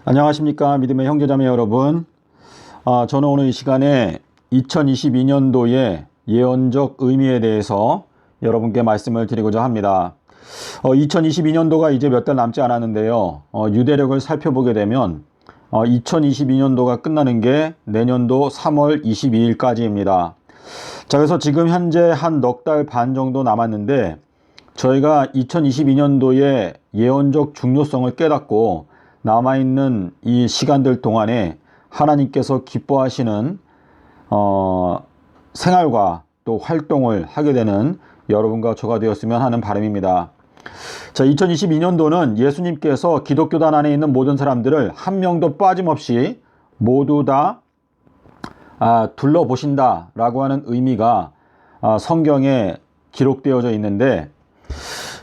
안녕하십니까 믿음의 형제자매 여러분. 저는 오늘 이 시간에 2022년도의 예언적 의미에 대해서 여러분께 말씀을 드리고자 합니다. 2022년도가 이제 몇 달 남지 않았는데요. 유대력을 살펴보게 되면 2022년도가 끝나는 게 내년도 3월 22일까지입니다. 자, 그래서 지금 현재 한 넉 달 반 정도 남았는데 저희가 2022년도의 예언적 중요성을 깨닫고 남아있는 이 시간들 동안에 하나님께서 기뻐하시는 생활과 또 활동을 하게 되는 여러분과 저가 되었으면 하는 바람입니다. 자, 2022년도는 예수님께서 기독교단 안에 있는 모든 사람들을 한 명도 빠짐없이 모두 다 둘러보신다 라고 하는 의미가 성경에 기록되어져 있는데,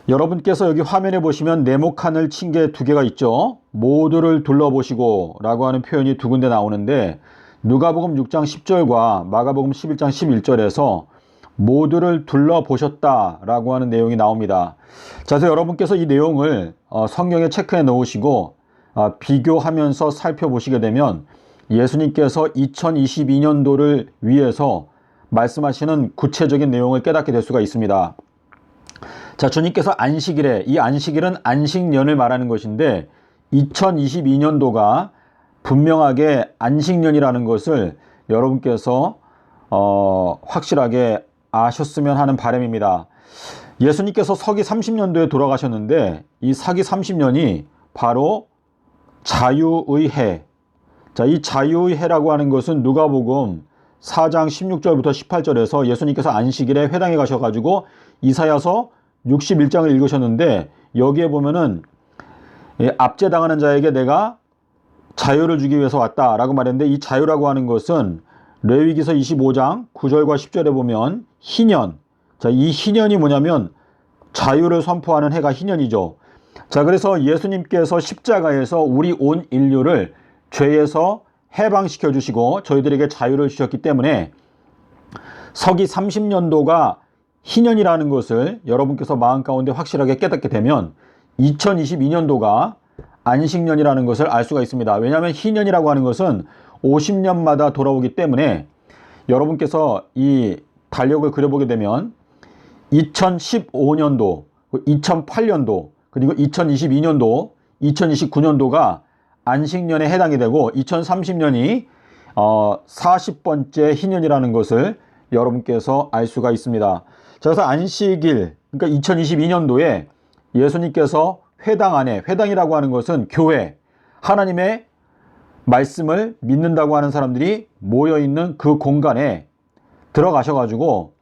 여러분께서 여기 화면에 보시면 네모칸을 친 게 두 개가 있죠. 모두를 둘러보시고 라고 하는 표현이 두 군데 나오는데, 누가복음 6장 10절과 마가복음 11장 11절에서 모두를 둘러보셨다 라고 하는 내용이 나옵니다. 자, 그래서 여러분께서 이 내용을 성경에 체크해 놓으시고 비교하면서 살펴보시게 되면 예수님께서 2022년도를 위해서 말씀하시는 구체적인 내용을 깨닫게 될 수가 있습니다. 자, 주님께서 안식일에, 이 안식일은 안식년을 말하는 것인데 2022년도가 분명하게 안식년이라는 것을 여러분께서 확실하게 아셨으면 하는 바람입니다. 예수님께서 서기 30년도에 돌아가셨는데 이 서기 30년이 바로 자유의 해. 자, 이 자유의 해라고 하는 것은 누가복음 4장 16절부터 18절에서 예수님께서 안식일에 회당에 가셔가지고 이사야서 61장을 읽으셨는데, 여기에 보면은 압제당하는 자에게 내가 자유를 주기 위해서 왔다라고 말했는데, 이 자유라고 하는 것은 레위기서 25장 9절과 10절에 보면 희년. 자, 이 희년이 뭐냐면 자유를 선포하는 해가 희년이죠. 자, 그래서 예수님께서 십자가에서 우리 온 인류를 죄에서 해방시켜 주시고 저희들에게 자유를 주셨기 때문에 서기 30년도가 희년이라는 것을 여러분께서 마음 가운데 확실하게 깨닫게 되면 2022년도가 안식년이라는 것을 알 수가 있습니다. 왜냐하면 희년이라고 하는 것은 50년마다 돌아오기 때문에 여러분께서 이 달력을 그려보게 되면 2015년도, 2008년도, 그리고 2022년도, 2029년도가 안식년에 해당이 되고 2030년이 40번째 희년이라는 것을 여러분께서 알 수가 있습니다. 자, 그래서 안식일, 그러니까 2022년도에 예수님께서 회당 안에, 회당이라고 하는 것은 교회, 하나님의 말씀을 믿는다고 하는 사람들이 모여있는 그 공간에 들어가셔가지고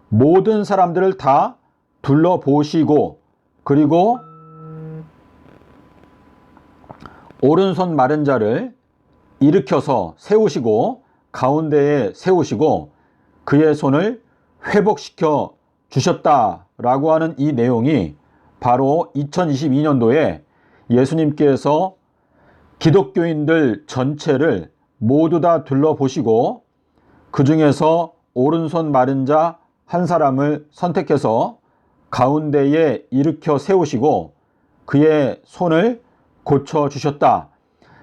모든 사람들을 다 둘러보시고, 그리고 오른손 마른 자를 일으켜서 세우시고 가운데에 세우시고 그의 손을 회복시켜 주셨다라고 하는 이 내용이 바로 2022년도에 예수님께서 기독교인들 전체를 모두 다 둘러보시고 그 중에서 오른손 마른 자 한 사람을 선택해서 가운데에 일으켜 세우시고 그의 손을 고쳐주셨다.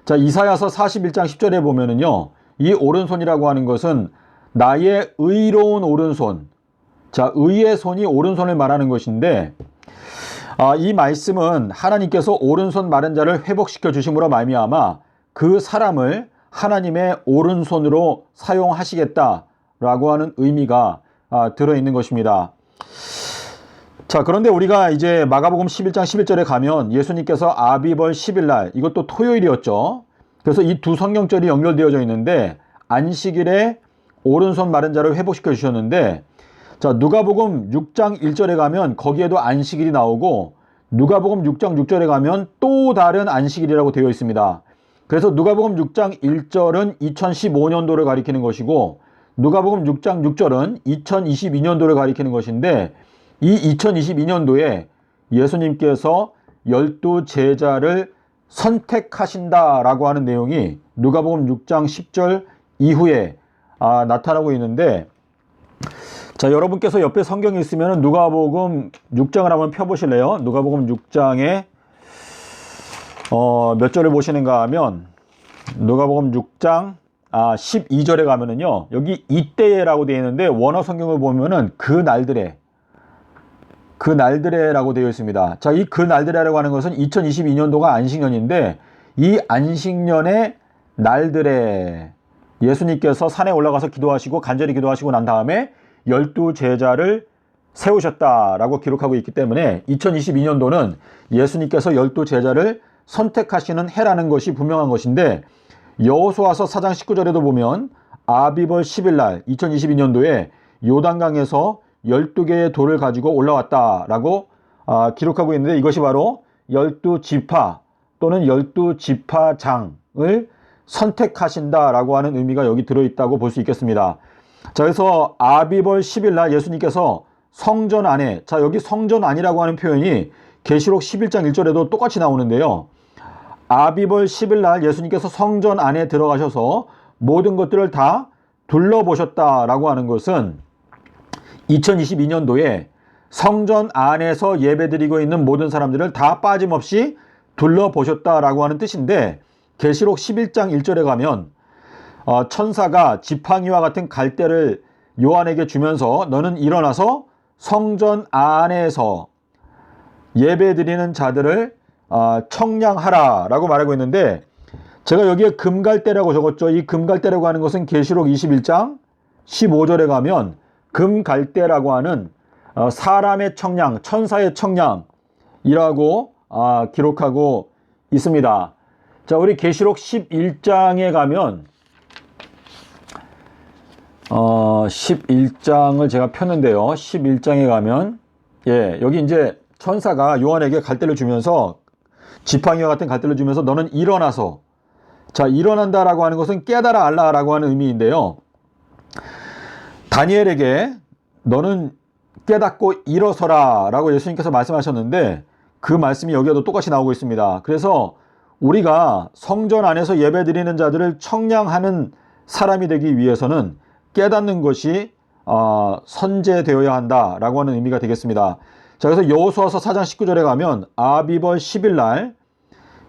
자, 이사야서 41장 10절에 보면은요, 이 오른손이라고 하는 것은 나의 의로운 오른손, 자, 의의 손이 오른손을 말하는 것인데, 이 말씀은 하나님께서 오른손 마른 자를 회복시켜 주심으로 말미암아 그 사람을 하나님의 오른손으로 사용하시겠다라고 하는 의미가 들어있는 것입니다. 자, 그런데 우리가 이제 마가복음 11장 11절에 가면 예수님께서 아비벌 10일날, 이것도 토요일이었죠. 그래서 이 두 성경절이 연결되어져 있는데 안식일에 오른손 마른 자를 회복시켜 주셨는데, 자, 누가복음 6장 1절에 가면 거기에도 안식일이 나오고 누가복음 6장 6절에 가면 또 다른 안식일이라고 되어 있습니다. 그래서 누가복음 6장 1절은 2015년도를 가리키는 것이고 누가복음 6장 6절은 2022년도를 가리키는 것인데, 이 2022년도에 예수님께서 12 제자를 선택하신다라고 하는 내용이 누가복음 6장 10절 이후에 나타나고 있는데, 자, 여러분께서 옆에 성경이 있으면 누가복음 6장을 한번 펴보실래요? 누가복음 6장에 몇 절을 보시는가 하면 누가복음 6장 12절에 가면은요, 여기 이때에라고 되어 있는데 원어 성경을 보면은 그 날들에라고 되어 있습니다. 자, 이 그 날들에라고 하는 것은 2022년도가 안식년인데 이 안식년의 날들에 예수님께서 산에 올라가서 기도하시고 간절히 기도하시고 난 다음에 12제자를 세우셨다라고 기록하고 있기 때문에 2022년도는 예수님께서 12제자를 선택하시는 해라는 것이 분명한 것인데, 여호수아서 4장 19절에도 보면 아비벌 10일 날 2022년도에 요단강에서 12개의 돌을 가지고 올라왔다라고 기록하고 있는데, 이것이 바로 12지파 또는 12지파장을 선택하신다라고 하는 의미가 여기 들어있다고 볼 수 있겠습니다. 자, 그래서 아비벌 10일 날 예수님께서 성전 안에, 자, 여기 성전 안이라고 하는 표현이 계시록 11장 1절에도 똑같이 나오는데요. 아비벌 10일 날 예수님께서 성전 안에 들어가셔서 모든 것들을 다 둘러보셨다라고 하는 것은 2022년도에 성전 안에서 예배드리고 있는 모든 사람들을 다 빠짐없이 둘러보셨다라고 하는 뜻인데, 계시록 11장 1절에 가면 천사가 지팡이와 같은 갈대를 요한에게 주면서 너는 일어나서 성전 안에서 예배드리는 자들을 청량하라 라고 말하고 있는데, 제가 여기에 금갈대라고 적었죠. 이 금갈대라고 하는 것은 계시록 21장 15절에 가면 금갈대라고 하는 사람의 청량, 천사의 청량이라고 기록하고 있습니다. 자, 우리 계시록 11장에 가면 11장을 제가 폈는데요. 11장에 가면 여기 이제 천사가 요한에게 갈대를 주면서, 지팡이와 같은 갈대를 주면서 너는 일어나서, 자, 일어난다라고 하는 것은 깨달아 알라라고 하는 의미인데요. 다니엘에게 너는 깨닫고 일어서라 라고 예수님께서 말씀하셨는데, 그 말씀이 여기에도 똑같이 나오고 있습니다. 그래서 우리가 성전 안에서 예배드리는 자들을 청량하는 사람이 되기 위해서는 깨닫는 것이 선제되어야 한다라고 하는 의미가 되겠습니다. 자, 그래서 여호수아서 4장 19절에 가면 아비벌 10일 날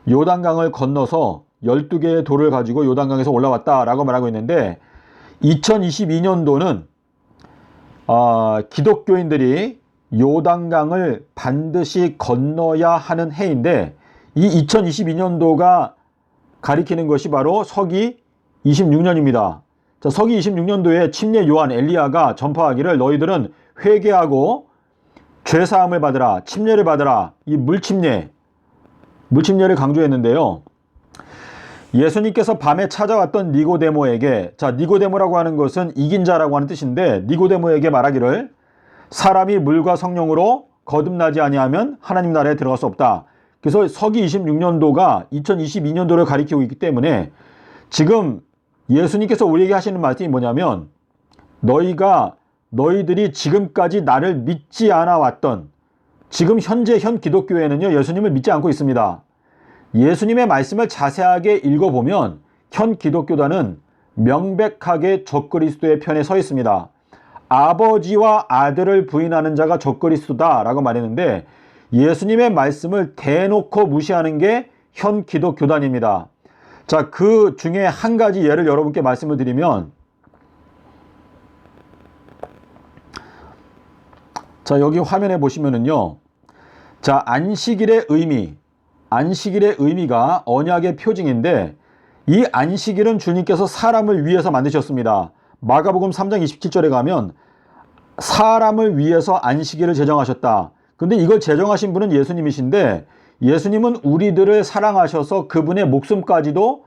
요단강을 건너서 12개의 돌을 가지고 요단강에서 올라왔다라고 말하고 있는데, 2022년도는 기독교인들이 요단강을 반드시 건너야 하는 해인데, 이 2022년도가 가리키는 것이 바로 서기 26년입니다. 자, 서기 26년도에 침례 요한 엘리야가 전파하기를 너희들은 회개하고 죄사함을 받으라, 침례를 받으라, 이 물침례를 강조했는데요. 예수님께서 밤에 찾아왔던 니고데모에게, 자, 니고데모라고 하는 것은 이긴 자라고 하는 뜻인데, 니고데모에게 말하기를 사람이 물과 성령으로 거듭나지 아니하면 하나님 나라에 들어갈 수 없다. 그래서 서기 26년도가 2022년도를 가리키고 있기 때문에 지금 예수님께서 우리에게 하시는 말씀이 뭐냐면, 너희들이 지금까지 나를 믿지 않아 왔던, 지금 현재 현 기독교회는요, 예수님을 믿지 않고 있습니다. 예수님의 말씀을 자세하게 읽어보면 현 기독교단은 명백하게 적그리스도의 편에 서 있습니다. 아버지와 아들을 부인하는 자가 적그리스도다 라고 말했는데, 예수님의 말씀을 대놓고 무시하는 게 현 기독교단입니다. 자, 그 중에 한 가지 예를 여러분께 말씀을 드리면, 자, 여기 화면에 보시면은요, 자, 안식일의 의미가 언약의 표징인데, 이 안식일은 주님께서 사람을 위해서 만드셨습니다. 마가복음 3장 27절에 가면 사람을 위해서 안식일을 제정하셨다. 근데 이걸 제정하신 분은 예수님이신데, 예수님은 우리들을 사랑하셔서 그분의 목숨까지도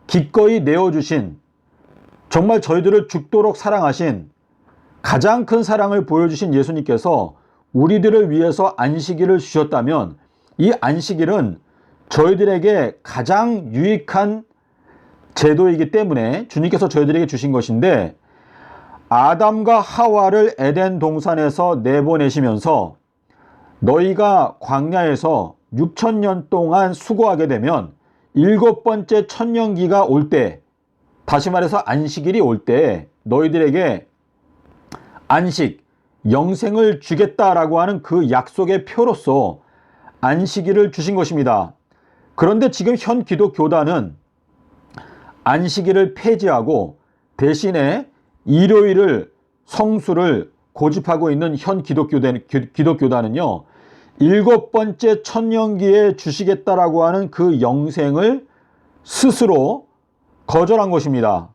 기꺼이 내어주신, 정말 저희들을 죽도록 사랑하신, 가장 큰 사랑을 보여주신 예수님께서 우리들을 위해서 안식일을 주셨다면, 이 안식일은 저희들에게 가장 유익한 제도이기 때문에 주님께서 저희들에게 주신 것인데, 아담과 하와를 에덴 동산에서 내보내시면서 너희가 광야에서 6,000년 동안 수고하게 되면 7번째 천년기가 올 때, 다시 말해서 안식일이 올 때 너희들에게 안식, 영생을 주겠다라고 하는 그 약속의 표로서 안식일을 주신 것입니다. 그런데 지금 현 기독교단은 안식일을 폐지하고 대신에 일요일을 성수를 고집하고 있는 현 기독교단은요, 7번째 천년기에 주시겠다라고 하는 그 영생을 스스로 거절한 것입니다.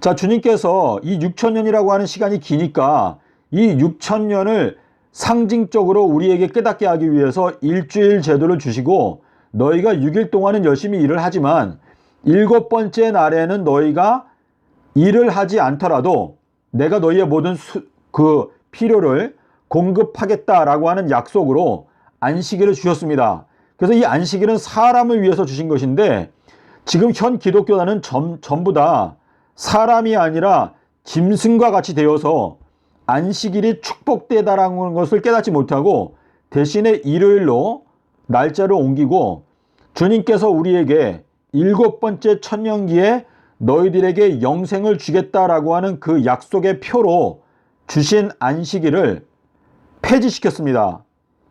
자, 주님께서 이 6천년이라고 하는 시간이 기니까 이 6천년을 상징적으로 우리에게 깨닫게 하기 위해서 일주일 제도를 주시고, 너희가 6일 동안은 열심히 일을 하지만 7번째 날에는 너희가 일을 하지 않더라도 내가 너희의 모든 그 필요를 공급하겠다라고 하는 약속으로 안식일을 주셨습니다. 그래서 이 안식일은 사람을 위해서 주신 것인데, 지금 현 기독교단은 전부 다 사람이 아니라 짐승과 같이 되어서 안식일이 축복되다라는 것을 깨닫지 못하고 대신에 일요일로 날짜를 옮기고, 주님께서 우리에게 7번째 천년기에 너희들에게 영생을 주겠다라고 하는 그 약속의 표로 주신 안식일을 폐지시켰습니다.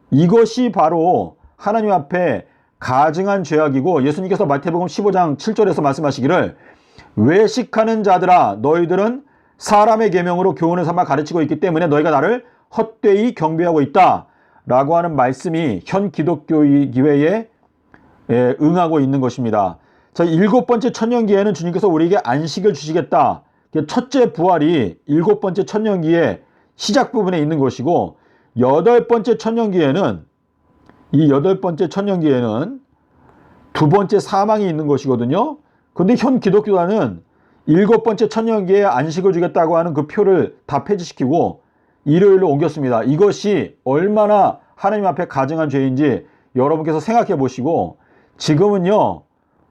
이것이 바로 하나님 앞에 가증한 죄악이고, 예수님께서 마태복음 15장 7절에서 말씀하시기를, 외식하는 자들아 너희들은 사람의 계명으로 교훈을 삼아 가르치고 있기 때문에 너희가 나를 헛되이 경배하고 있다 라고 하는 말씀이 현 기독교회에 응하고 있는 것입니다. 자, 7번째 천년기에는 주님께서 우리에게 안식을 주시겠다. 첫째 부활이 7번째 천년기의 시작 부분에 있는 것이고, 8번째 천년기에는, 이 8번째 천년기에는 두 번째 사망이 있는 것이거든요. 그런데 현 기독교단은 7번째 천년기에 안식을 주겠다고 하는 그 표를 다 폐지시키고 일요일로 옮겼습니다. 이것이 얼마나 하나님 앞에 가증한 죄인지 여러분께서 생각해 보시고, 지금은요,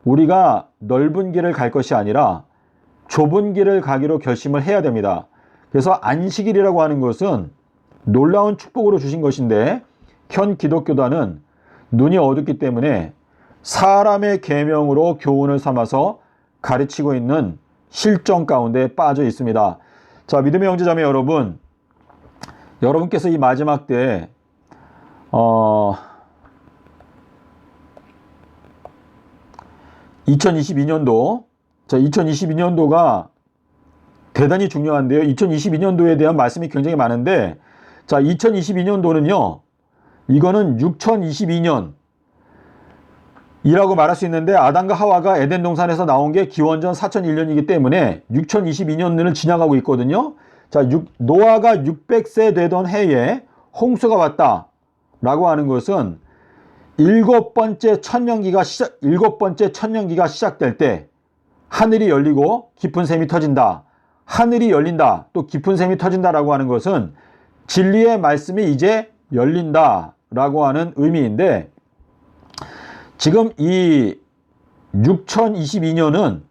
우리가 넓은 길을 갈 것이 아니라 좁은 길을 가기로 결심을 해야 됩니다. 그래서 안식일이라고 하는 것은 놀라운 축복으로 주신 것인데, 현 기독교단은 눈이 어둡기 때문에 사람의 계명으로 교훈을 삼아서 가르치고 있는 실정 가운데 빠져 있습니다. 자, 믿음의 형제자매 여러분, 여러분께서 이 마지막 때에 2022년도, 자, 2022년도가 대단히 중요한데요. 2022년도에 대한 말씀이 굉장히 많은데, 자, 2022년도는요, 이거는 6022년 이라고 말할 수 있는데, 아담과 하와가 에덴 동산에서 나온 게 기원전 4001년이기 때문에 6022년을 지나가고 있거든요. 자, 노아가 600세 되던 해에 홍수가 왔다 라고 하는 것은 7번째 천년기가 시작될 때 하늘이 열리고 깊은 샘이 터진다. 하늘이 열린다, 또 깊은 샘이 터진다 라고 하는 것은 진리의 말씀이 이제 열린다 라고 하는 의미인데, 지금 이 6022년은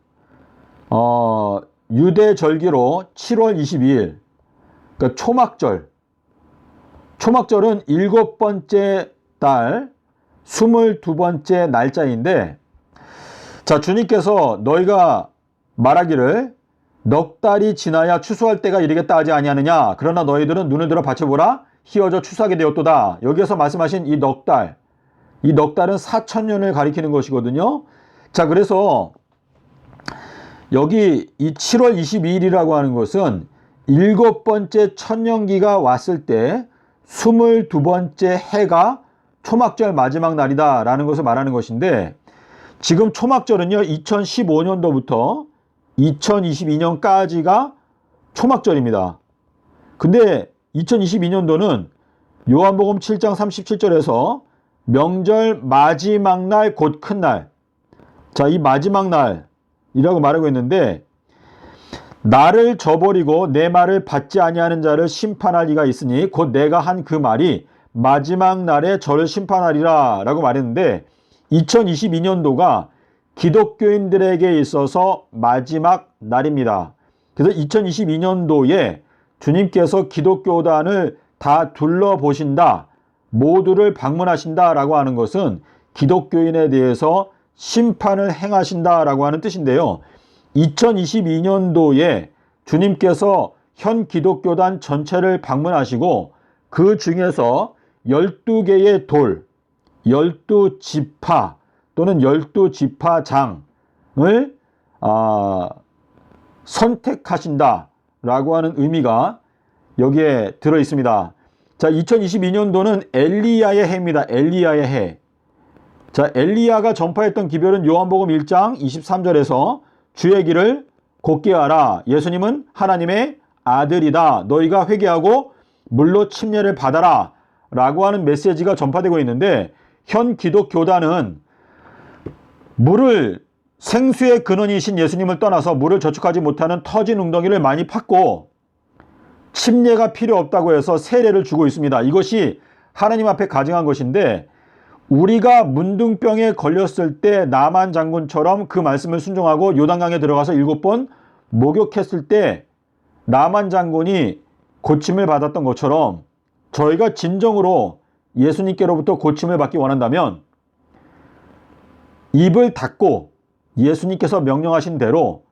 유대 절기로 7월 22일, 그러니까 초막절은 7번째 달 22번째 날짜인데, 자, 주님께서 너희가 말하기를 넉 달이 지나야 추수할 때가 이르겠다 하지 아니하느냐. 그러나 너희들은 눈을 들어 받쳐보라. 희어져 추수하게 되었도다. 여기에서 말씀하신 이 넉 달은 4천년을 가리키는 것이거든요. 자, 그래서 여기 이 7월 22일이라고 하는 것은 7번째 천년기가 왔을 때 22번째 해가 초막절 마지막 날이다 라는 것을 말하는 것인데, 지금 초막절은요 2015년도부터 2022년까지가 초막절입니다. 근데 2022년도는 요한복음 7장 37절에서 명절 마지막 날 곧 큰 날, 자, 이 마지막 날이라고 말하고 있는데, 나를 저버리고 내 말을 받지 아니하는 자를 심판할 이가 있으니 곧 내가 한 그 말이 마지막 날에 저를 심판하리라 라고 말했는데, 2022년도가 기독교인들에게 있어서 마지막 날입니다. 그래서 2022년도에 주님께서 기독교단을 다 둘러보신다, 모두를 방문하신다 라고 하는 것은 기독교인에 대해서 심판을 행하신다 라고 하는 뜻인데요. 2022년도에 주님께서 현 기독교단 전체를 방문하시고 그 중에서 12개의 돌, 12지파, 또는 12지파장을 선택하신다라고 하는 의미가 여기에 들어 있습니다. 자, 2022년도는 엘리야의 해입니다. 엘리야의 해. 자, 엘리야가 전파했던 기별은 요한복음 1장 23절에서 주의 길을 곧게 하라. 예수님은 하나님의 아들이다. 너희가 회개하고 물로 침례를 받아라. 라고 하는 메시지가 전파되고 있는데, 현 기독교단은 물을, 생수의 근원이신 예수님을 떠나서 물을 저축하지 못하는 터진 웅덩이를 많이 팠고 침례가 필요 없다고 해서 세례를 주고 있습니다. 이것이 하나님 앞에 가증한 것인데, 우리가 문둥병에 걸렸을 때 나만 장군처럼 그 말씀을 순종하고 요단강에 들어가서 7번 목욕했을 때 나만 장군이 고침을 받았던 것처럼, 저희가 진정으로 예수님께로부터 고침을 받기 원한다면 입을 닫고 예수님께서 명령하신 대로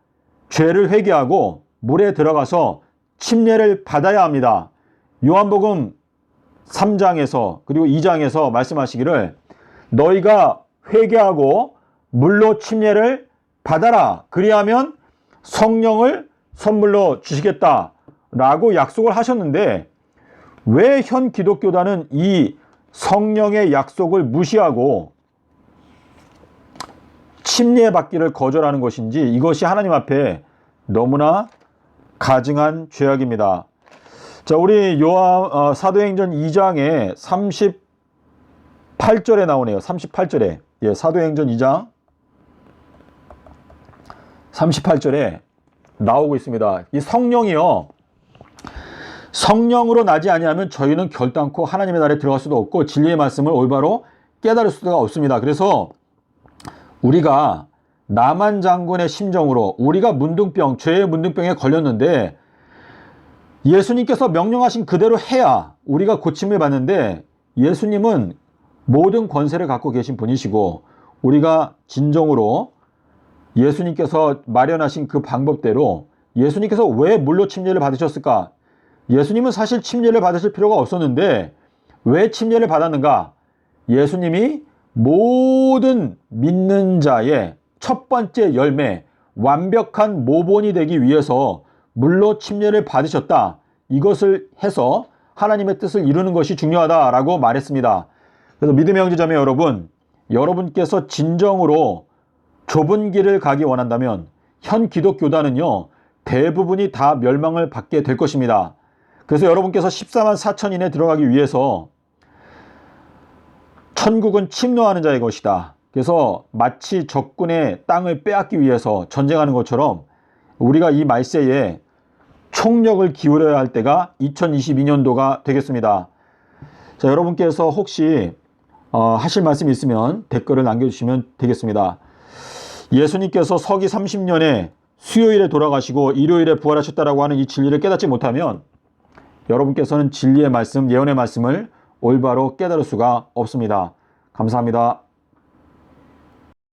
죄를 회개하고 물에 들어가서 침례를 받아야 합니다. 요한복음 3장에서 그리고 2장에서 말씀하시기를 너희가 회개하고 물로 침례를 받아라. 그리하면 성령을 선물로 주시겠다라고 약속을 하셨는데, 왜 현 기독교단은 이 성령의 약속을 무시하고 침례받기를 거절하는 것인지, 이것이 하나님 앞에 너무나 가증한 죄악입니다. 자, 우리 사도행전 2장에 38절에 나오네요. 38절에. 예, 사도행전 2장 38절에 나오고 있습니다. 이 성령이요, 성령으로 나지 아니하면 저희는 결단코 하나님의 나라에 들어갈 수도 없고 진리의 말씀을 올바로 깨달을 수가 없습니다. 그래서 우리가 나만 장군의 심정으로, 우리가 문둥병, 죄의 문둥병에 걸렸는데 예수님께서 명령하신 그대로 해야 우리가 고침을 받는데, 예수님은 모든 권세를 갖고 계신 분이시고, 우리가 진정으로 예수님께서 마련하신 그 방법대로, 예수님께서 왜 물로 침례를 받으셨을까? 예수님은 사실 침례를 받으실 필요가 없었는데 왜 침례를 받았는가? 예수님이 모든 믿는 자의 첫 번째 열매, 완벽한 모본이 되기 위해서 물로 침례를 받으셨다. 이것을 해서 하나님의 뜻을 이루는 것이 중요하다라고 말했습니다. 그래서 믿음의 형제자매 여러분, 여러분께서 진정으로 좁은 길을 가기 원한다면 현 기독교단은요, 대부분이 다 멸망을 받게 될 것입니다. 그래서 여러분께서 14만 4천인에 들어가기 위해서 천국은 침노하는 자의 것이다. 그래서 마치 적군의 땅을 빼앗기 위해서 전쟁하는 것처럼 우리가 이 말세에 총력을 기울여야 할 때가 2022년도가 되겠습니다. 자, 여러분께서 혹시 하실 말씀이 있으면 댓글을 남겨주시면 되겠습니다. 예수님께서 서기 30년에 수요일에 돌아가시고 일요일에 부활하셨다라고 하는 이 진리를 깨닫지 못하면 여러분께서는 진리의 말씀, 예언의 말씀을 올바로 깨달을 수가 없습니다. 감사합니다.